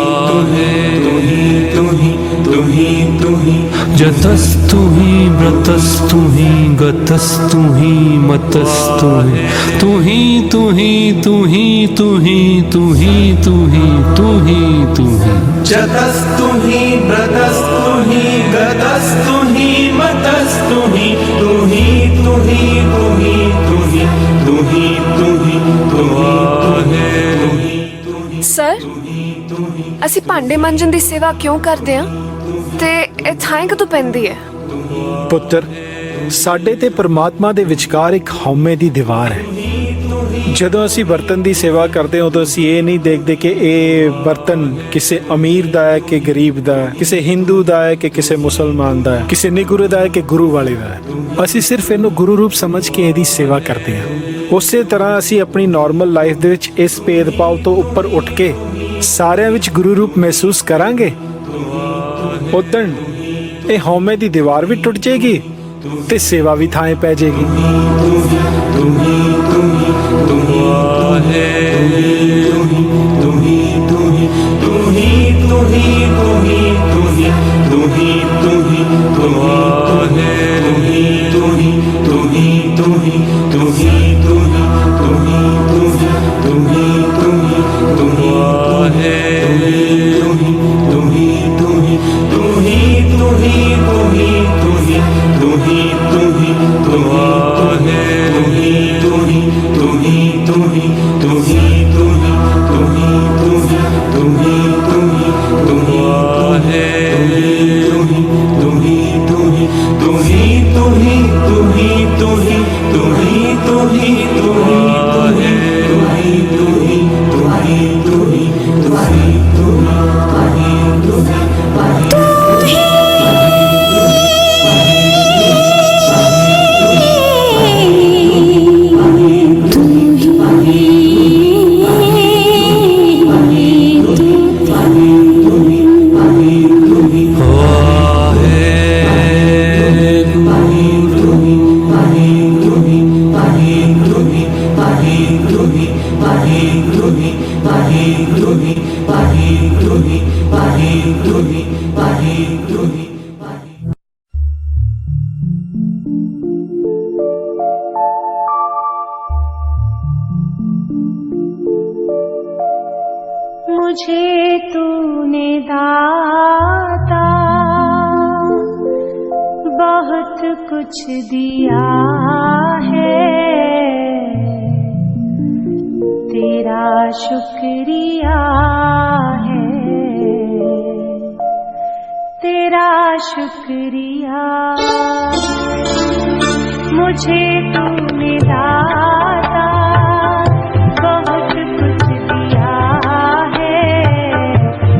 तू ही तू ही तू ही तू ही जतस्तु ही व्रतस्तु ही गतस्तु ही मतस्तु ही तू ही तू ही तू ही तू ही तू ही तू ही तू ही तू ही जतस्तु ही व्रतस्तु ही गतस्तु ही मतस्तु ही तू ही तू ही तू ही तू ही तू ही तू ही तू ही सर ਅਸੀਂ ਭਾਂਡੇ ਮਾਂਜਣ ਦੀ ਸੇਵਾ ਕਿਉਂ ਕਰਦੇ ਹਾਂ ਤੇ ਇਹ ਥਾਂ ਕਦੋਂ ਪੈਂਦੀ ਹੈ? ਪੁੱਤਰ ਸਾਡੇ ਤੇ ਪਰਮਾਤਮਾ ਦੇ ਵਿਚਕਾਰ ਇੱਕ ਹਉਮੈ ਦੀ ਦੀਵਾਰ ਹੈ। ਜਦੋਂ ਅਸੀਂ ਬਰਤਨ ਦੀ ਸੇਵਾ ਕਰਦੇ ਹਾਂ ਉਦੋਂ ਅਸੀਂ ਇਹ ਨਹੀਂ ਦੇਖਦੇ ਕਿ ਇਹ ਬਰਤਨ ਕਿਸੇ ਅਮੀਰ ਦਾ ਹੈ ਕਿ ਗਰੀਬ ਦਾ ਹੈ, ਕਿਸੇ ਹਿੰਦੂ ਦਾ ਹੈ ਕਿ ਕਿਸੇ ਮੁਸਲਮਾਨ ਦਾ ਹੈ, ਕਿਸੇ ਨਿਗੁਰੇ ਦਾ ਹੈ ਕਿ ਗੁਰੂ ਵਾਲੇ ਦਾ ਹੈ। ਅਸੀਂ ਸਿਰਫ ਇਹਨੂੰ ਗੁਰੂ ਰੂਪ ਸਮਝ ਕੇ ਇਹਦੀ ਸੇਵਾ ਕਰਦੇ ਹਾਂ। ਉਸੇ ਤਰ੍ਹਾਂ ਅਸੀਂ ਆਪਣੀ ਨਾਰਮਲ ਲਾਈਫ ਦੇ ਵਿੱਚ ਇਸ ਭੇਦਭਾਵ ਤੋਂ ਉੱਪਰ ਉੱਠ ਕੇ ਸਾਰਿਆਂ ਵਿੱਚ ਗੁਰੂ ਰੂਪ ਮਹਿਸੂਸ ਕਰਾਂਗੇ, ਉਦੋਂ ਇਹ ਹਉਮੈ ਦੀ ਦੀਵਾਰ ਵੀ ਟੁੱਟ ਜਾਏਗੀ ਤੇ ਸੇਵਾ ਵੀ ਥਾਂ ਪੈ ਜਾਏਗੀ। मुझे तूने दाता बहुत कुछ दिया है, तेरा शुक्रिया है, तेरा शुक्रिया। मुझे तूने दाता बहुत कुछ दिया है,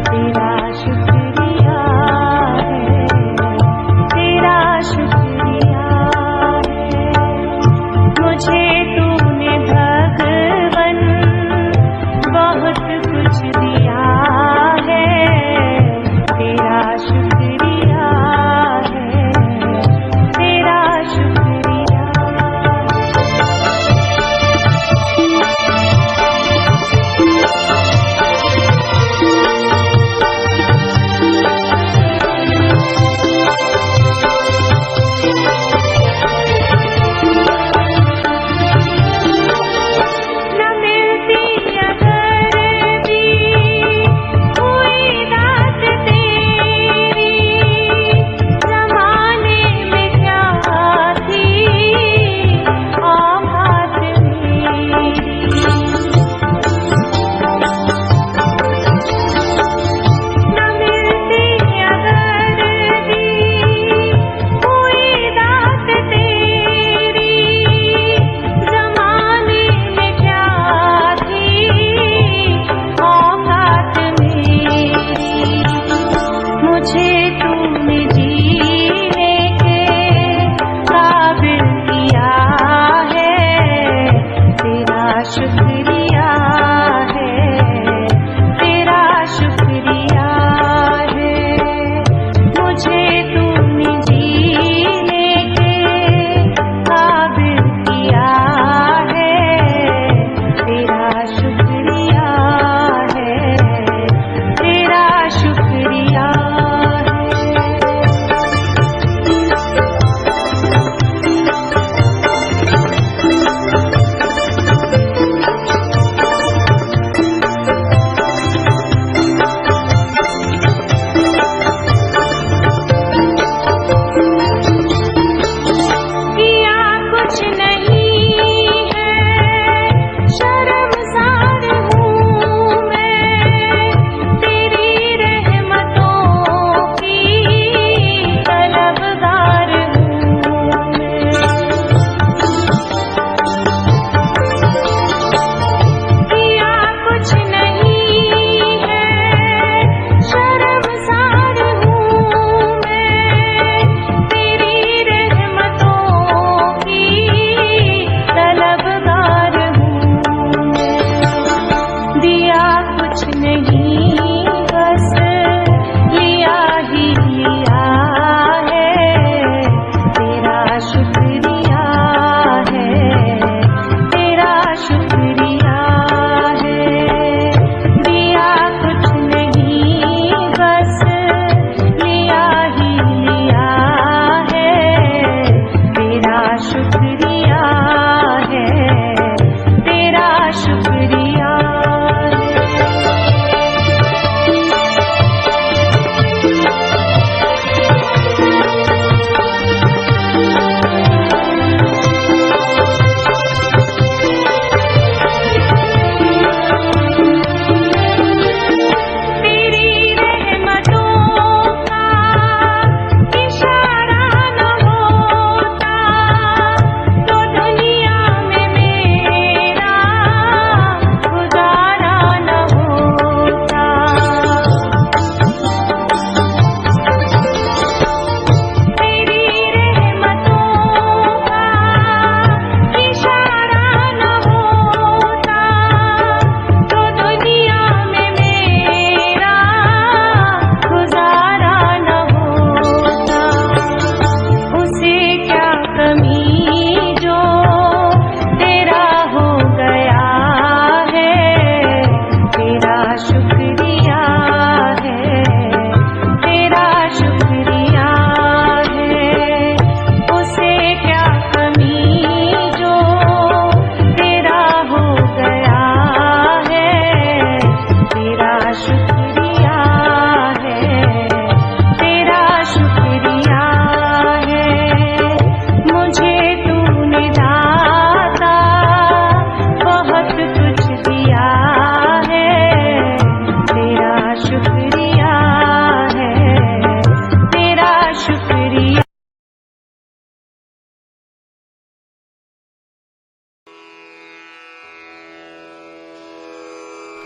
तेरा शुक्रिया है, तेरा शुक्रिया है। मुझे तूने भगवन बहुत कुछ दिया है, तेरा शुक्रिया है, तेरा शुक्रिया।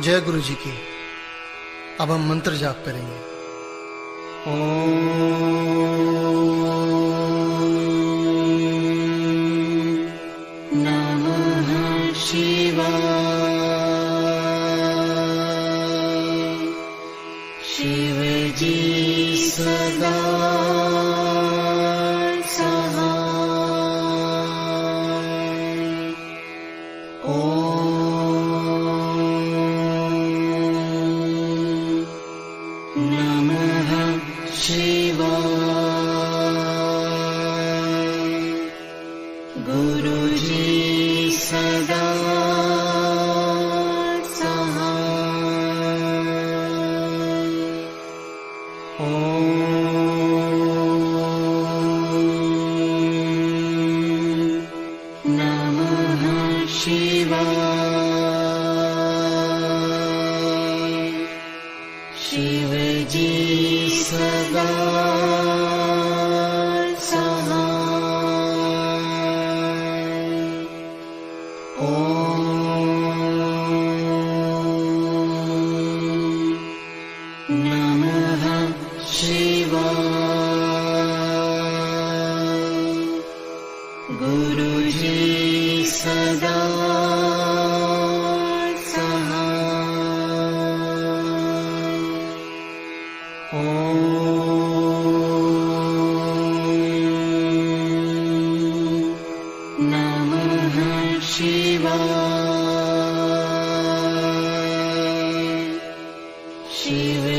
जय गुरु जी की। अब हम मंत्र जाप करेंगे। नमः शिवाय। शिव जी सदा शिव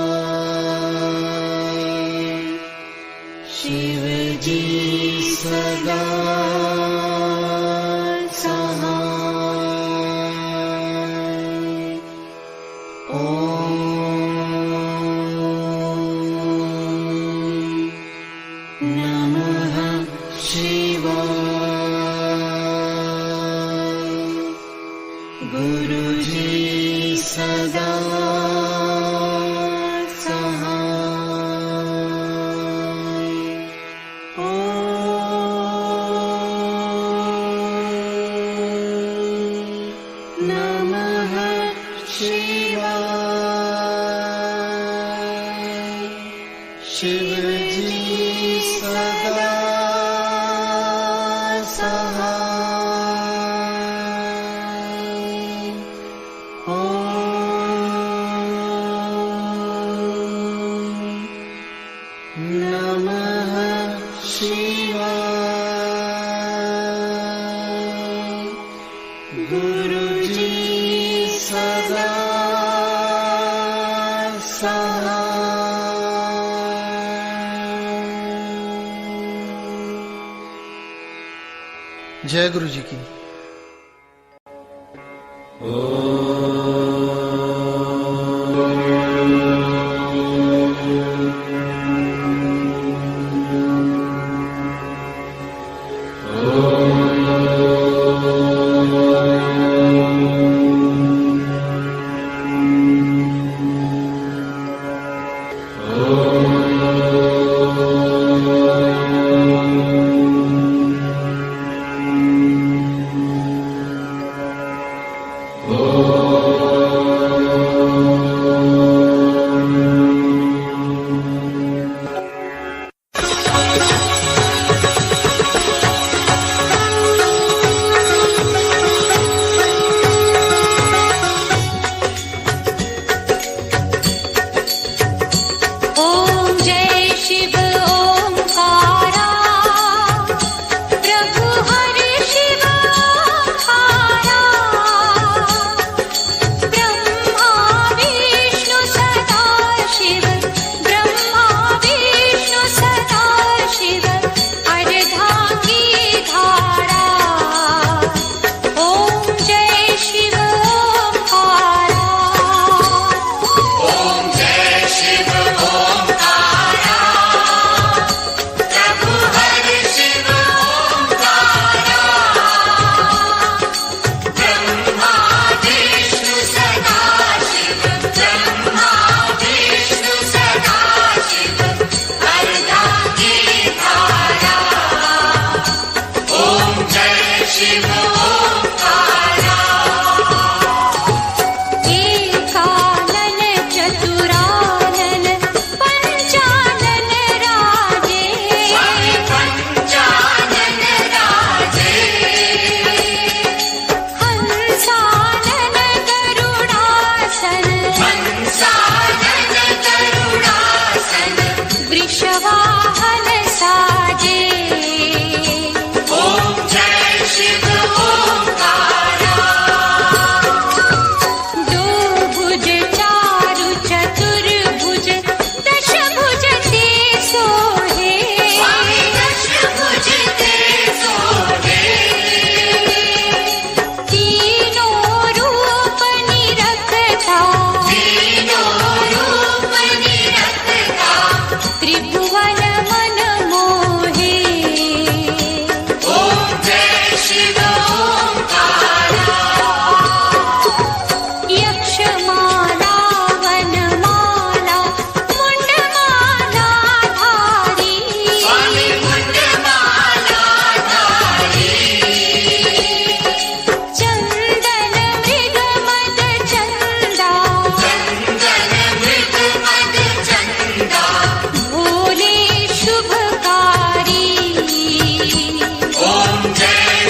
जी सदा नमः जय गुरु जी की।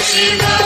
Shiva